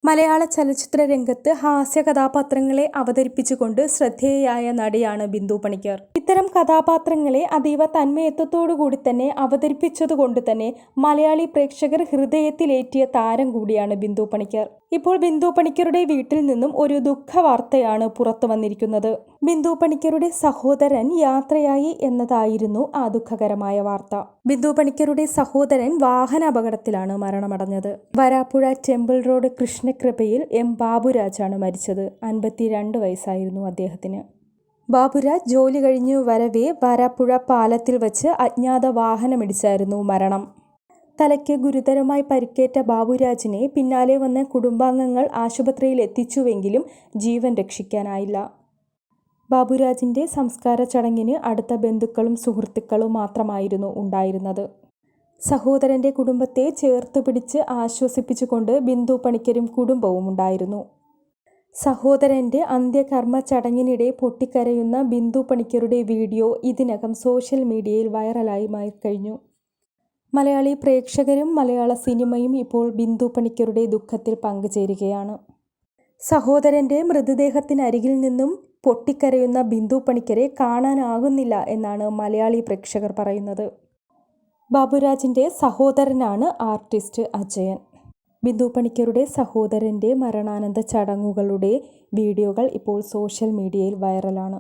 മലയാള ചലച്ചിത്ര രംഗത്ത് ഹാസ്യ കഥാപാത്രങ്ങളെ അവതരിപ്പിച്ചുകൊണ്ട് ശ്രദ്ധേയയായ നടിയാണ് ബിന്ദു പണിക്കർ. ഇത്തരം കഥാപാത്രങ്ങളെ അതീവ തന്മയത്വത്തോടുകൂടി തന്നെ അവതരിപ്പിച്ചതുകൊണ്ട് തന്നെ മലയാളി പ്രേക്ഷകർ ഹൃദയത്തിലേറ്റിയ താരം കൂടിയാണ് ബിന്ദു പണിക്കർ. ഇപ്പോൾ ബിന്ദു പണിക്കരുടെ വീട്ടിൽ നിന്നും ഒരു ദുഃഖവാർത്തയാണ് പുറത്തു വന്നിരിക്കുന്നത്. ബിന്ദു പണിക്കരുടെ സഹോദരൻ യാത്രയായി എന്നതായിരുന്നു ആ ദുഃഖകരമായ വാർത്ത. ബിന്ദു പണിക്കരുടെ സഹോദരൻ വാഹനാപകടത്തിലാണ് മരണമടഞ്ഞത്. വരാപ്പുഴ ടെമ്പിൾ റോഡ് കൃഷ്ണകൃപയിൽ എം ബാബുരാജാണ് മരിച്ചത്. 52 വയസ്സായിരുന്നു അദ്ദേഹത്തിന്. ബാബുരാജ് ജോലി കഴിഞ്ഞു വരവേ വരാപ്പുഴ പാലത്തിൽ വച്ച് അജ്ഞാത വാഹനമിടിച്ചായിരുന്നു മരണം. തലയ്ക്ക് ഗുരുതരമായി പരിക്കേറ്റ ബാബുരാജിനെ പിന്നാലെ വന്ന കുടുംബാംഗങ്ങൾ ആശുപത്രിയിൽ എത്തിച്ചുവെങ്കിലും ജീവൻ രക്ഷിക്കാനായില്ല. ബാബുരാജിന്റെ സംസ്കാര ചടങ്ങിന് അടുത്ത ബന്ധുക്കളും സുഹൃത്തുക്കളും മാത്രമായിരുന്നു ഉണ്ടായിരുന്നത്. സഹോദരന്റെ കുടുംബത്തെ ചേർത്തുപിടിച്ച് ആശ്വസിപ്പിച്ചുകൊണ്ട് ബിന്ദു പണിക്കരും കുടുംബവും ഉണ്ടായിരുന്നു. സഹോദരന്റെ അന്ത്യകർമ്മ ചടങ്ങിനിടെ പൊട്ടിക്കരയുന്ന ബിന്ദു പണിക്കരുടെ വീഡിയോ ഇതിനകം സോഷ്യൽ മീഡിയയിൽ വൈറലായി മാറിക്കഴിഞ്ഞു. മലയാളി പ്രേക്ഷകരും മലയാള സിനിമയും ഇപ്പോൾ ബിന്ദു പണിക്കരുടെ ദുഃഖത്തിൽ പങ്കുചേരുകയാണ്. സഹോദരന്റെ മൃതദേഹത്തിനരികിൽ നിന്നും പൊട്ടിക്കരയുന്ന ബിന്ദു പണിക്കരെ കാണാനാകുന്നില്ല എന്നാണ് മലയാളി പ്രേക്ഷകർ പറയുന്നത്. ബാബുരാജിന്റെ സഹോദരനാണ് ആർട്ടിസ്റ്റ് അജയൻ. ബിന്ദു പണിക്കരുടെ സഹോദരന്റെ മരണാനന്തര ചടങ്ങുകളുടെ വീഡിയോകൾ ഇപ്പോൾ സോഷ്യൽ മീഡിയയിൽ വൈറലാണ്.